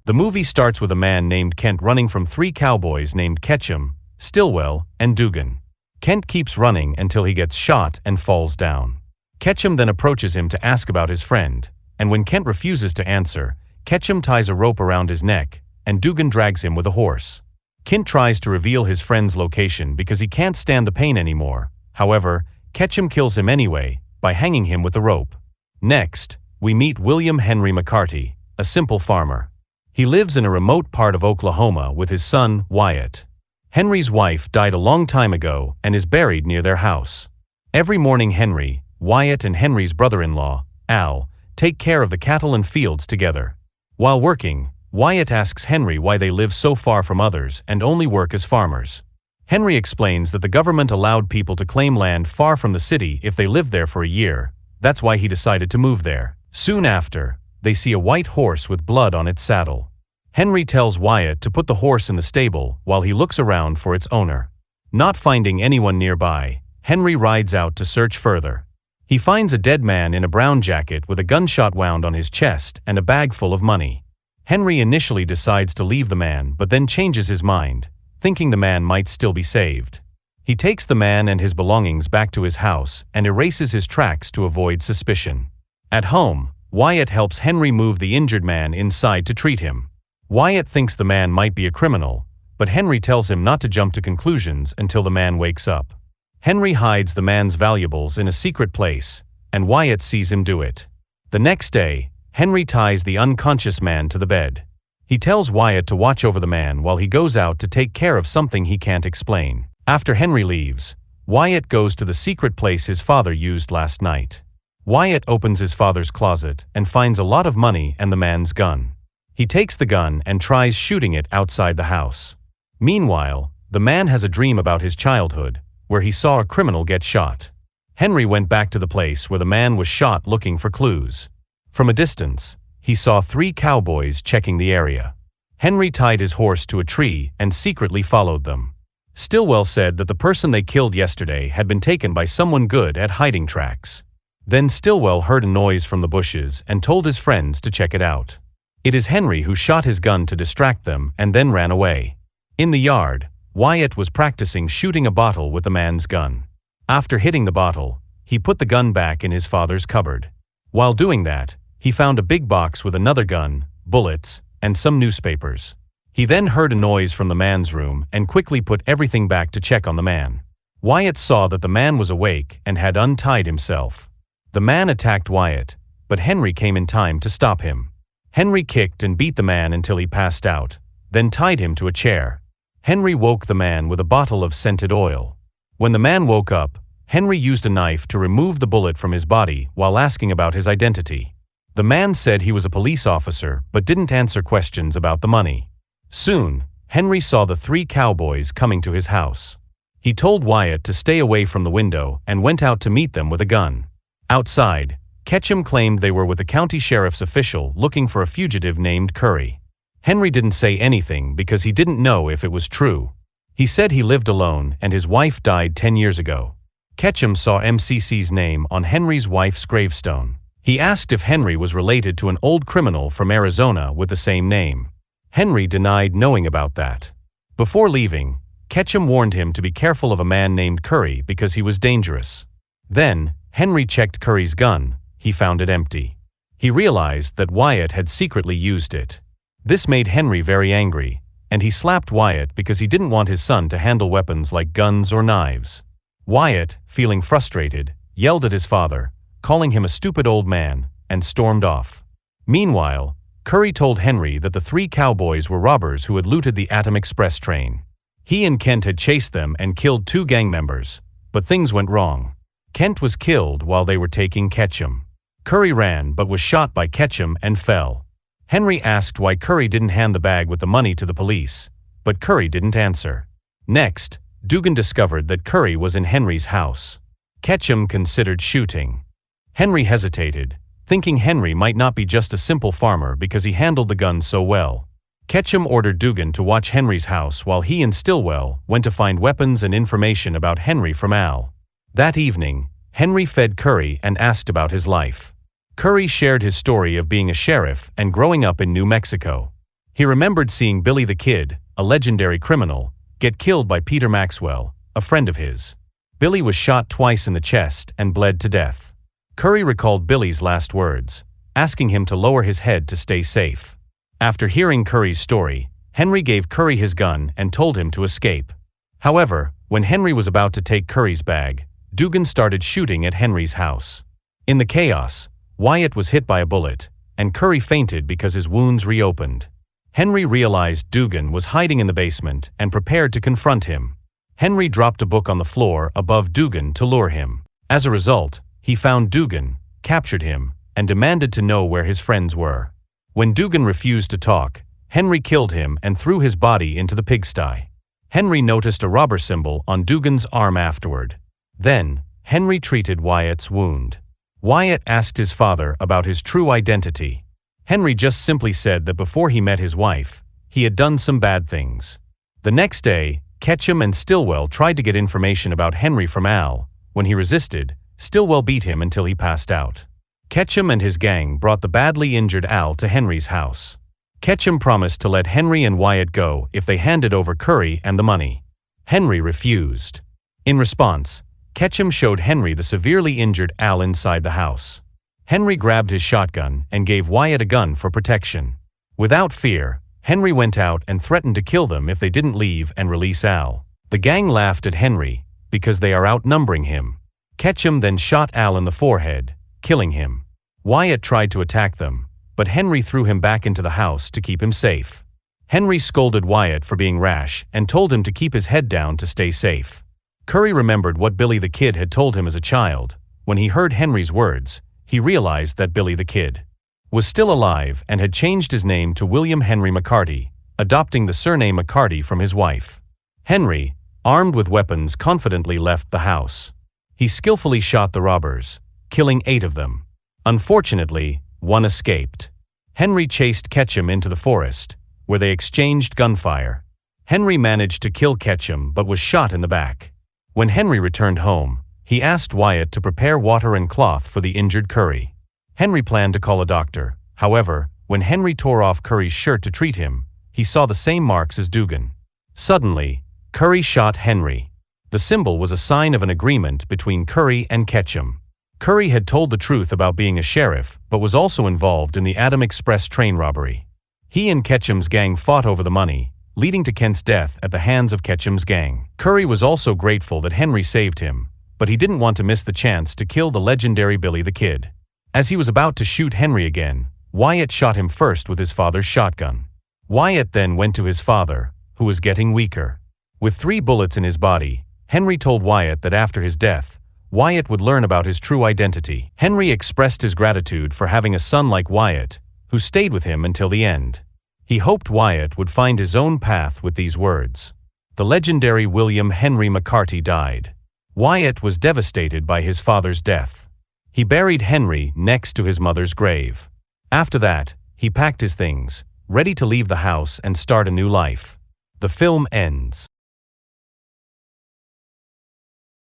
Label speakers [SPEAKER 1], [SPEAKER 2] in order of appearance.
[SPEAKER 1] The movie starts with a man named Kent running from three cowboys named Ketchum, Stillwell, and Dugan. Kent keeps running until he gets shot and falls down. Ketchum then approaches him to ask about his friend, and when Kent refuses to answer, Ketchum ties a rope around his neck, and Dugan drags him with a horse. Kent tries to reveal his friend's location because he can't stand the pain anymore. However, Ketchum kills him anyway, by hanging him with the rope. Next, we meet William Henry McCarty, a simple farmer. He lives in a remote part of Oklahoma with his son, Wyatt. Henry's wife died a long time ago and is buried near their house. Every morning Henry, Wyatt and Henry's brother-in-law, Al, take care of the cattle and fields together. While working, Wyatt asks Henry why they live so far from others and only work as farmers. Henry explains that the government allowed people to claim land far from the city if they lived there for a year. That's why he decided to move there. Soon after, they see a white horse with blood on its saddle. Henry tells Wyatt to put the horse in the stable while he looks around for its owner. Not finding anyone nearby, Henry rides out to search further. He finds a dead man in a brown jacket with a gunshot wound on his chest and a bag full of money. Henry initially decides to leave the man but then changes his mind, thinking the man might still be saved. He takes the man and his belongings back to his house and erases his tracks to avoid suspicion. At home, Wyatt helps Henry move the injured man inside to treat him. Wyatt thinks the man might be a criminal, but Henry tells him not to jump to conclusions until the man wakes up. Henry hides the man's valuables in a secret place, and Wyatt sees him do it. The next day, Henry ties the unconscious man to the bed. He tells Wyatt to watch over the man while he goes out to take care of something he can't explain. After Henry leaves, Wyatt goes to the secret place his father used last night. Wyatt opens his father's closet and finds a lot of money and the man's gun. He takes the gun and tries shooting it outside the house. Meanwhile, the man has a dream about his childhood, where he saw a criminal get shot. Henry went back to the place where the man was shot looking for clues. From a distance, he saw three cowboys checking the area. Henry tied his horse to a tree and secretly followed them. Stillwell said that the person they killed yesterday had been taken by someone good at hiding tracks. Then Stillwell heard a noise from the bushes and told his friends to check it out. It is Henry who shot his gun to distract them and then ran away. In the yard, Wyatt was practicing shooting a bottle with the man's gun. After hitting the bottle, he put the gun back in his father's cupboard. While doing that, he found a big box with another gun, bullets, and some newspapers. He then heard a noise from the man's room and quickly put everything back to check on the man. Wyatt saw that the man was awake and had untied himself. The man attacked Wyatt, but Henry came in time to stop him. Henry kicked and beat the man until he passed out, then tied him to a chair. Henry woke the man with a bottle of scented oil. When the man woke up, Henry used a knife to remove the bullet from his body while asking about his identity. The man said he was a police officer but didn't answer questions about the money. Soon, Henry saw the three cowboys coming to his house. He told Wyatt to stay away from the window and went out to meet them with a gun. Outside, Ketchum claimed they were with the county sheriff's official looking for a fugitive named Curry. Henry didn't say anything because he didn't know if it was true. He said he lived alone and his wife died 10 years ago. Ketchum saw MCC's name on Henry's wife's gravestone. He asked if Henry was related to an old criminal from Arizona with the same name. Henry denied knowing about that. Before leaving, Ketchum warned him to be careful of a man named Curry because he was dangerous. Then, Henry checked Curry's gun. He found it empty. He realized that Wyatt had secretly used it. This made Henry very angry, and he slapped Wyatt because he didn't want his son to handle weapons like guns or knives. Wyatt, feeling frustrated, yelled at his father, calling him a stupid old man, and stormed off. Meanwhile, Curry told Henry that the three cowboys were robbers who had looted the Atom Express train. He and Kent had chased them and killed 2 gang members, but things went wrong. Kent was killed while they were taking Ketchum. Curry ran but was shot by Ketchum and fell. Henry asked why Curry didn't hand the bag with the money to the police, but Curry didn't answer. Next, Dugan discovered that Curry was in Henry's house. Ketchum considered shooting. Henry hesitated, thinking Henry might not be just a simple farmer because he handled the gun so well. Ketchum ordered Dugan to watch Henry's house while he and Stillwell went to find weapons and information about Henry from Al. That evening, Henry fed Curry and asked about his life. Curry shared his story of being a sheriff and growing up in New Mexico. He remembered seeing Billy the Kid, a legendary criminal, get killed by Peter Maxwell, a friend of his. Billy was shot twice in the chest and bled to death. Curry recalled Billy's last words, asking him to lower his head to stay safe. After hearing Curry's story, Henry gave Curry his gun and told him to escape. However, when Henry was about to take Curry's bag, Dugan started shooting at Henry's house. In the chaos, Wyatt was hit by a bullet, and Curry fainted because his wounds reopened. Henry realized Dugan was hiding in the basement and prepared to confront him. Henry dropped a book on the floor above Dugan to lure him. As a result, he found Dugan, captured him, and demanded to know where his friends were. When Dugan refused to talk, Henry killed him and threw his body into the pigsty. Henry noticed a robber symbol on Dugan's arm afterward. Then, Henry treated Wyatt's wound. Wyatt asked his father about his true identity. Henry just simply said that before he met his wife, he had done some bad things. The next day, Ketchum and Stillwell tried to get information about Henry from Al. When he resisted, Stillwell beat him until he passed out. Ketchum and his gang brought the badly injured Al to Henry's house. Ketchum promised to let Henry and Wyatt go if they handed over Curry and the money. Henry refused. In response, Ketchum showed Henry the severely injured Al inside the house. Henry grabbed his shotgun and gave Wyatt a gun for protection. Without fear, Henry went out and threatened to kill them if they didn't leave and release Al. The gang laughed at Henry, because they are outnumbering him. Ketchum then shot Al in the forehead, killing him. Wyatt tried to attack them, but Henry threw him back into the house to keep him safe. Henry scolded Wyatt for being rash and told him to keep his head down to stay safe. Curry remembered what Billy the Kid had told him as a child. When he heard Henry's words, he realized that Billy the Kid was still alive and had changed his name to William Henry McCarty, adopting the surname McCarty from his wife. Henry, armed with weapons, confidently left the house. He skillfully shot the robbers, killing 8 of them. Unfortunately, one escaped. Henry chased Ketchum into the forest, where they exchanged gunfire. Henry managed to kill Ketchum but was shot in the back. When Henry returned home, he asked Wyatt to prepare water and cloth for the injured Curry. Henry planned to call a doctor. However, when Henry tore off Curry's shirt to treat him, he saw the same marks as Dugan. Suddenly, Curry shot Henry. The symbol was a sign of an agreement between Curry and Ketchum. Curry had told the truth about being a sheriff, but was also involved in the Adam Express train robbery. He and Ketchum's gang fought over the money, leading to Kent's death at the hands of Ketchum's gang. Curry was also grateful that Henry saved him, but he didn't want to miss the chance to kill the legendary Billy the Kid. As he was about to shoot Henry again, Wyatt shot him first with his father's shotgun. Wyatt then went to his father, who was getting weaker. With 3 bullets in his body, Henry told Wyatt that after his death, Wyatt would learn about his true identity. Henry expressed his gratitude for having a son like Wyatt, who stayed with him until the end. He hoped Wyatt would find his own path with these words. The legendary William Henry McCarty died. Wyatt was devastated by his father's death. He buried Henry next to his mother's grave. After that, he packed his things, ready to leave the house and start a new life. The film ends.